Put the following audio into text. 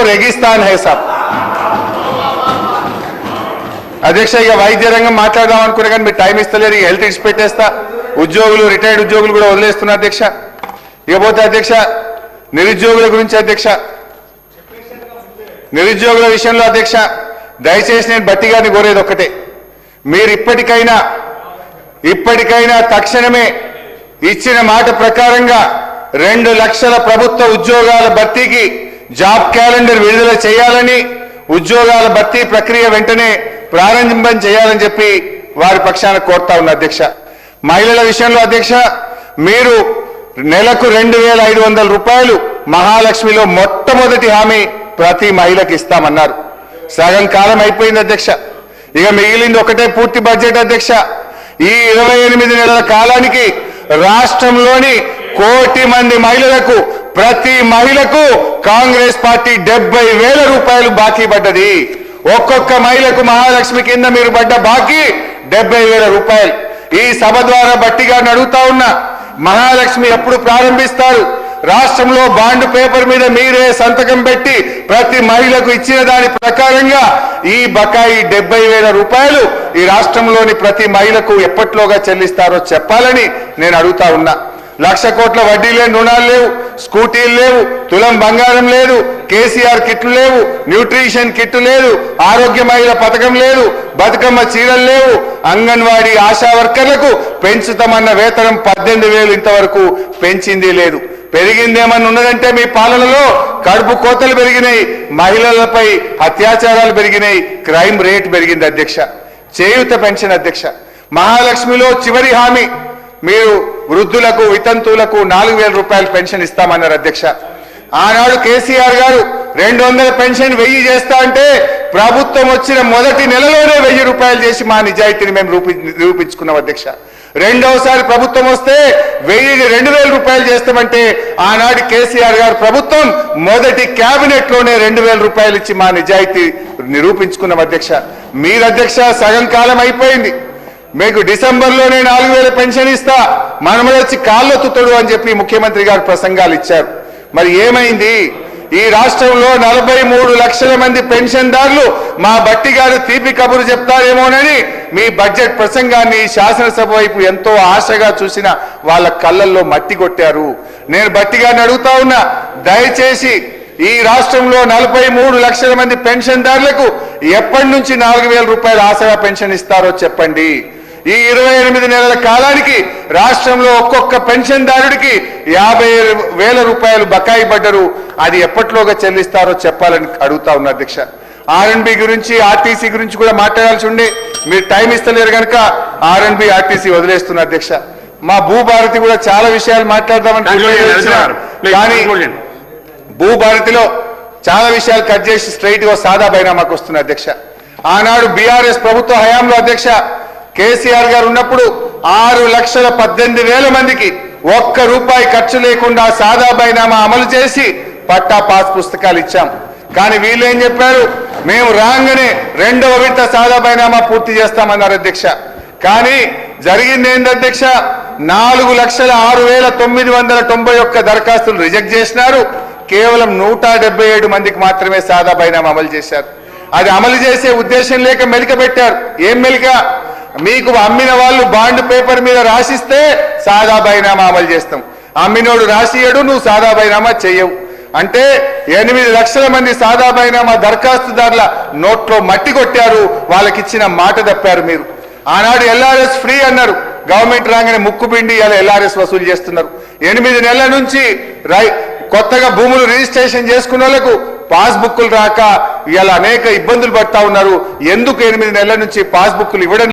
रेगिस्तान है सब। అధ్యక్ష ఇక వైద్య రంగం మాట్లాడదాం అనుకునే కానీ మీరు టైం ఇస్తలేరు. ఇక హెల్త్ ఇష్యూ పెట్టేస్తా. ఉద్యోగులు రిటైర్డ్ ఉద్యోగులు కూడా వదిలేస్తున్నారు అధ్యక్ష. ఇకపోతే అధ్యక్ష నిరుద్యోగుల గురించి అధ్యక్ష, నిరుద్యోగుల విషయంలో అధ్యక్ష దయచేసి నేను బట్టి గారిని కోరేది ఒక్కటే, మీరు ఇప్పటికైనా తక్షణమే ఇచ్చిన మాట ప్రకారంగా 2 లక్షల ప్రభుత్వ ఉద్యోగాల భర్తీకి జాబ్ క్యాలెండర్ విడుదల చేయాలని, ఉద్యోగాల భర్తీ ప్రక్రియ వెంటనే ప్రారంభం చేయాలని చెప్పి వారి పక్షాన కోరుతా ఉన్న అధ్యక్ష. మహిళల విషయంలో అధ్యక్ష మీరు నెలకు 2500 రూపాయలు మహాలక్ష్మిలో మొట్టమొదటి హామీ ప్రతి మహిళకి ఇస్తామన్నారు. సగం కాలం అయిపోయింది అధ్యక్ష. ఇక మిగిలింది ఒకటే పూర్తి బడ్జెట్ అధ్యక్ష. ఈ 28 నెలల కాలానికి రాష్ట్రంలోని 1 కోటి మంది మహిళలకు ప్రతి మహిళకు కాంగ్రెస్ పార్టీ 70,000 రూపాయలు బాకీ పడ్డది. ఒక్కొక్క మహిళకు మహాలక్ష్మి కింద మీరు పడ్డ బాకీ 70,000 రూపాయలు. ఈ సభ ద్వారా బట్టిగా అడుగుతా ఉన్నా, మహాలక్ష్మి ఎప్పుడు ప్రారంభిస్తారు? రాష్ట్రంలో బాండ్ పేపర్ మీద మీరే సంతకం పెట్టి ప్రతి మహిళకు ఇచ్చిన దాని ప్రకారంగా ఈ బకాయి 70,000 రూపాయలు ఈ రాష్ట్రంలోని ప్రతి మహిళకు ఎప్పట్లోగా చెల్లిస్తారో చెప్పాలని నేను అడుగుతా ఉన్నా. 1,00,000 కోట్ల వడ్డీ లేని రుణాలు లేవు, స్కూటీలు లేవు, తులం బంగారం లేదు, కేసీఆర్ కిట్లు లేవు, న్యూట్రిషన్ కిట్ లేదు, ఆరోగ్య మహిళ పథకం లేదు, బతుకమ్మ చీరలు లేవు, అంగన్వాడీ ఆశా వర్కర్లకు పెంచుతామన్న వేతనం 18,000 ఇంతవరకు పెంచింది లేదు. పెరిగిందేమని ఉన్నదంటే మీ పాలనలో కడుపు కోతలు పెరిగినాయి, మహిళలపై అత్యాచారాలు పెరిగినాయి, క్రైమ్ రేట్ పెరిగింది అధ్యక్ష. చేయూత పెన్షన్ అధ్యక్ష, మహాలక్ష్మిలో చివరి హామీ మీరు వృద్ధులకు వితంతువులకు 4,000 రూపాయలు పెన్షన్ ఇస్తామన్నారు అధ్యక్ష. ఆనాడు కేసీఆర్ గారు 200 పెన్షన్ 1000 చేస్తా అంటే ప్రభుత్వం వచ్చిన మొదటి నెలలోనే 1000 రూపాయలు చేసి మా నిజాయితీని మేము నిరూపించుకున్నాం అధ్యక్ష. రెండవసారి ప్రభుత్వం వస్తే 1000ని 2,000 రూపాయలు చేస్తామంటే ఆనాడు కేసీఆర్ గారు ప్రభుత్వం మొదటి కేబినెట్ లోనే 2,000 రూపాయలు ఇచ్చి మా నిజాయితీ నిరూపించుకున్నాం అధ్యక్ష. మీరు అధ్యక్ష సగం కాలం అయిపోయింది. మీకు డిసెంబర్లోనే 4,000 పెన్షన్ ఇస్తా, మనమడు వచ్చి కాళ్ళొత్తుతాడు అని చెప్పి ముఖ్యమంత్రి గారు ప్రసంగాలు ఇచ్చారు. మరి ఏమైంది? ఈ రాష్ట్రంలో 43 లక్షల మంది పెన్షన్దారులు మా బట్టి గారు తీపి కబురు చెప్తారేమోనని మీ బడ్జెట్ ప్రసంగాన్ని శాసనసభ వైపు ఎంతో ఆశగా చూసిన వాళ్ళ కళ్ళల్లో మట్టి కొట్టారు. నేను బట్టి గారిని అడుగుతా ఉన్నా, దయచేసి ఈ రాష్ట్రంలో 43 లక్షల మంది పెన్షన్దారులకు ఎప్పటి నుంచి 4,000 రూపాయలు ఆసరా పెన్షన్ ఇస్తారో చెప్పండి. ఈ 28 నెలల కాలానికి రాష్ట్రంలో ఒక్కొక్క పెన్షన్దారుడికి 50,000 రూపాయలు బకాయి పడ్డరు. అది ఎప్పట్లోగా చెల్లిస్తారో చెప్పాలని అడుగుతా ఉన్నా అధ్యక్ష. R&B గురించి ఆర్టీసీ గురించి కూడా మాట్లాడాల్సి ఉండే, మీరు టైం ఇస్తలేరు కనుక R&B ఆర్టీసీ వదిలేస్తున్నా అధ్యక్ష. మా భూభారతి కూడా చాలా విషయాలు మాట్లాడదామని కానీ భూభారతిలో చాలా విషయాలు కట్ చేసి స్ట్రైట్ గా సాదా బైనామాకు వస్తున్న అధ్యక్ష. ఆనాడు బీఆర్ఎస్ ప్రభుత్వ హయాంలో అధ్యక్ష కేసీఆర్ గారు ఉన్నప్పుడు 6,18,000 మందికి 1 రూపాయి ఖర్చు లేకుండా సాదా బైనామా అమలు చేసి పట్టా పాస్ పుస్తకాలు ఇచ్చాం. కానీ వీళ్ళు ఏం చెప్పారు? మేము రాగానే 2వ విడత సాదా బైనామా పూర్తి చేస్తామన్నారు అధ్యక్ష. కానీ జరిగింది ఏంది అధ్యక్ష? 4,06,991 దరఖాస్తులు రిజెక్ట్ చేసినారు. కేవలం 177 మందికి మాత్రమే సాదా బైనామా అమలు చేశారు. అది అమలు చేసే ఉద్దేశం లేక మెలిక పెట్టారు. ఏం మెలిక? మీకు అమ్మిన వాళ్ళు బాండ్ పేపర్ మీద రాసిస్తే సాదా బైనామా అమలు చేస్తాం, అమ్మినోడు రాసియడు, నువ్వు సాదా బైనామా చెయ్యవు అంటే 8 లక్షల మంది సాదా బైనామా దరఖాస్తుదారుల నోట్లో మట్టి కొట్టారు. వాళ్ళకి ఇచ్చిన మాట తప్పారు మీరు. ఆనాడు LRS ఫ్రీ అన్నారు, గవర్నమెంట్ రాగానే ముక్కుపిండి ఇలా LRS వసూలు చేస్తున్నారు. 8 నెలల నుంచి కొత్తగా భూములు రిజిస్ట్రేషన్ చేసుకున్న వాళ్ళకు పాస్బుక్లు రాక ఇలా అనేక ఇబ్బందులు పడతా ఉన్నారు. ఎందుకు 8 నెలల నుంచి పాస్బుక్లు ఇవ్వడం